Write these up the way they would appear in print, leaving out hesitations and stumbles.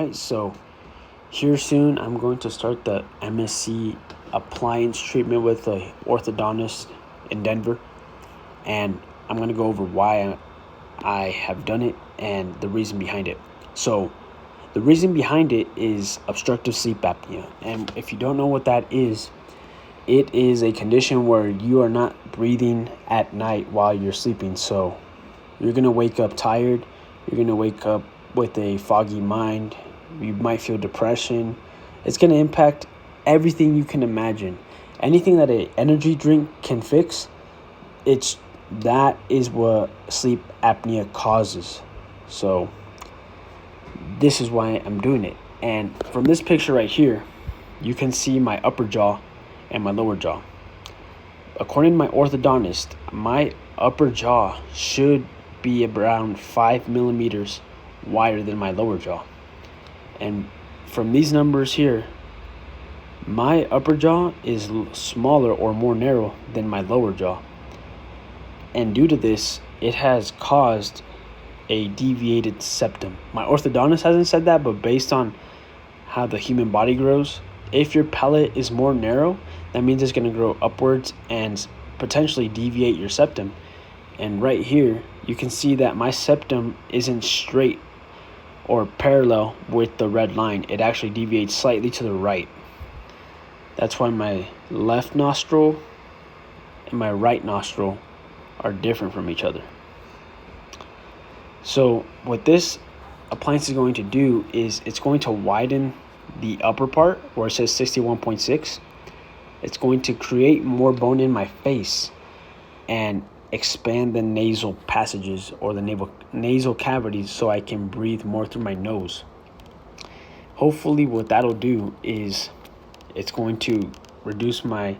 Alright, so here soon I'm going to start the MSE appliance treatment with a orthodontist in Denver, and I'm going to go over why I have done it and the reason behind it. So the reason behind it is obstructive sleep apnea, and if you don't know what that is, it is a condition where you are not breathing at night while you're sleeping. So you're going to wake up tired, you're going to wake up with a foggy mind, you might feel depression. It's going to impact everything you can imagine. Anything that an energy drink can fix, that is what sleep apnea causes. So this is why I'm doing it. And from this picture right here, you can see my upper jaw and my lower jaw. According to my orthodontist, my upper jaw should be around 5 millimeters wider than my lower jaw. And from these numbers here, my upper jaw is smaller or more narrow than my lower jaw. And due to this, it has caused a deviated septum. My orthodontist hasn't said that, but based on how the human body grows, if your palate is more narrow, that means it's going to grow upwards and potentially deviate your septum. And right here, you can see that my septum isn't straight or parallel with the red line. It actually deviates slightly to the right. That's why my left nostril and my right nostril are different from each other. So what this appliance is going to do is it's going to widen the upper part where it says 61.6. It's going to create more bone in my face and expand the nasal passages or the nasal cavities so I can breathe more through my nose. Hopefully what that'll do is it's going to reduce my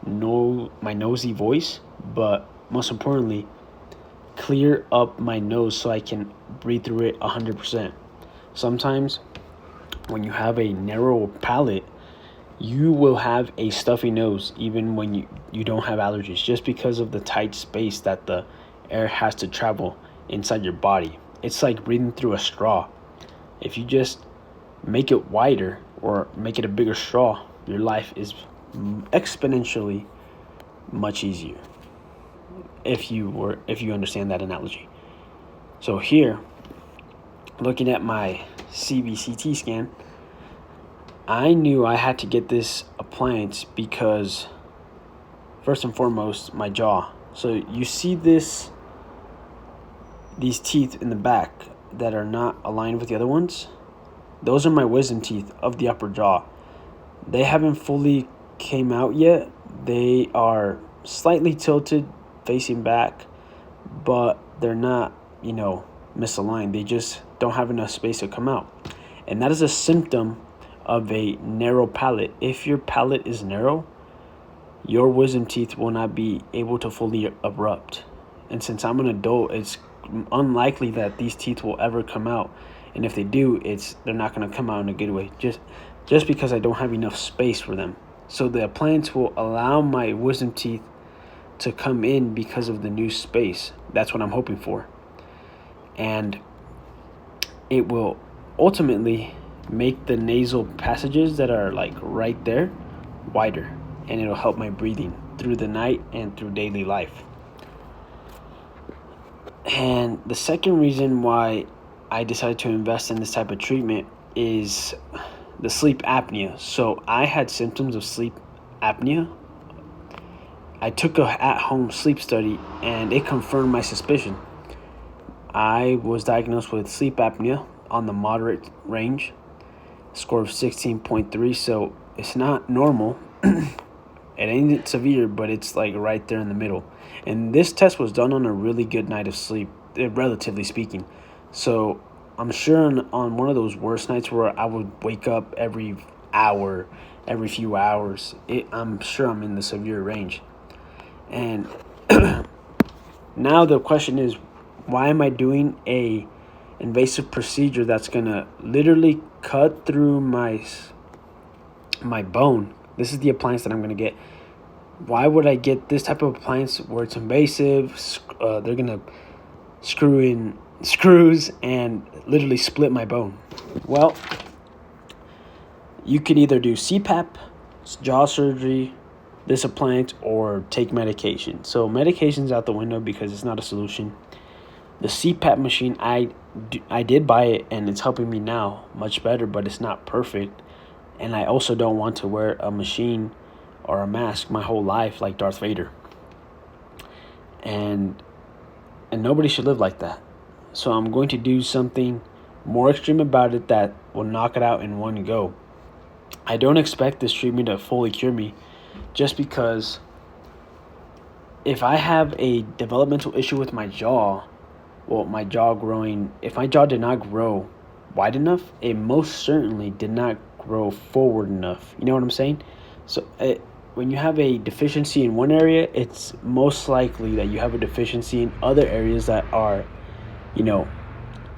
nosy voice, but most importantly, clear up my nose so I can breathe through it 100%. Sometimes when you have a narrow palate, you will have a stuffy nose even when you don't have allergies, just because of the tight space that the air has to travel inside your body. It's like breathing through a straw. If you just make it wider or make it a bigger straw, your life is exponentially much easier, if you understand that analogy. So here, looking at my CBCT scan, I knew I had to get this appliance because, first and foremost, my jaw. So you see these teeth in the back that are not aligned with the other ones? Those are my wisdom teeth of the upper jaw. They haven't fully came out yet. They are slightly tilted facing back, but they're not, misaligned. They just don't have enough space to come out. And that is a symptom of a narrow palate. If your palate is narrow, your wisdom teeth will not be able to fully erupt. And since I'm an adult, it's unlikely that these teeth will ever come out. And if they do, they're not going to come out in a good way, just because I don't have enough space for them. So the appliance will allow my wisdom teeth to come in because of the new space. That's what I'm hoping for. And it will ultimately make the nasal passages that are like right there wider, and it'll help my breathing through the night and through daily life. And the second reason why I decided to invest in this type of treatment is the sleep apnea. So I had symptoms of sleep apnea. I took a at-home sleep study and it confirmed my suspicion. I was diagnosed with sleep apnea on the moderate range, score of 16.3, so it's not normal. It ain't severe, but it's like right there in the middle. And this test was done on a really good night of sleep, relatively speaking. So I'm sure on one of those worst nights where I would wake up every hour, every few hours, I'm sure I'm in the severe range. And now the question is, why am I doing a invasive procedure that's gonna literally cut through my bone? This is the appliance that I'm gonna get. Why would I get this type of appliance where it's invasive? They're gonna screw in screws and literally split my bone. Well, you can either do CPAP, jaw surgery, this appliance, or take medication. So medication's out the window because it's not a solution. The CPAP machine, I did buy it, and it's helping me now much better, but it's not perfect. And I also don't want to wear a machine or a mask my whole life like Darth Vader. And nobody should live like that. So I'm going to do something more extreme about it that will knock it out in one go. I don't expect this treatment to fully cure me, just because if I have a developmental issue with my jaw, well, my jaw growing, if my jaw did not grow wide enough, it most certainly did not grow forward enough. You know what I'm saying? So when you have a deficiency in one area, it's most likely that you have a deficiency in other areas that are,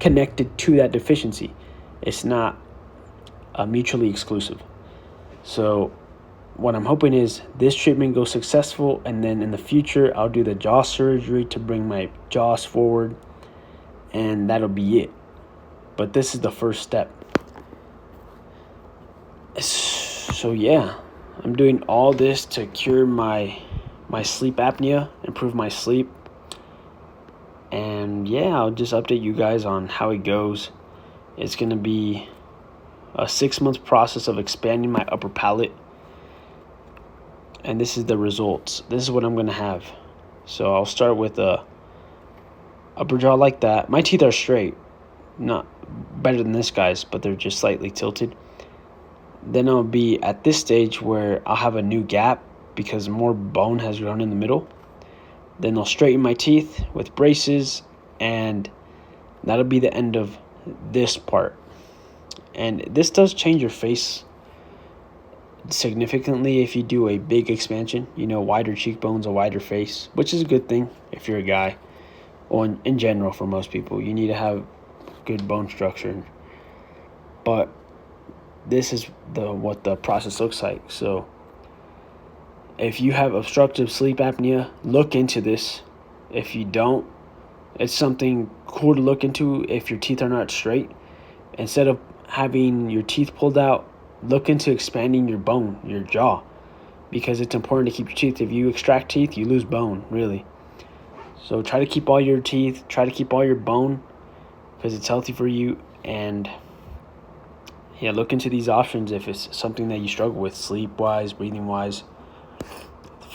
connected to that deficiency. It's not mutually exclusive. So what I'm hoping is this treatment goes successful, and then in the future I'll do the jaw surgery to bring my jaws forward, and that'll be it. But this is the first step. So yeah, I'm doing all this to cure my sleep apnea, improve my sleep. And yeah, I'll just update you guys on how it goes. It's going to be a 6-month process of expanding my upper palate. And this is the results. This is what I'm going to have. So I'll start with a upper jaw like that. My teeth are straight. Not better than this guy's, but they're just slightly tilted. Then I'll be at this stage where I'll have a new gap because more bone has grown in the middle. Then I'll straighten my teeth with braces, and that'll be the end of this part. And this does change your face significantly if you do a big expansion, wider cheekbones, a wider face, which is a good thing if you're a guy. Or in general, for most people, you need to have good bone structure. But this is what the process looks like. So if you have obstructive sleep apnea, look into this. If you don't, it's something cool to look into if your teeth are not straight. Instead of having your teeth pulled out, look into expanding your bone, your jaw, because it's important to keep your teeth. If you extract teeth, you lose bone, really. So try to keep all your teeth, try to keep all your bone, because it's healthy for you. And yeah, look into these options if it's something that you struggle with, sleep-wise, breathing-wise.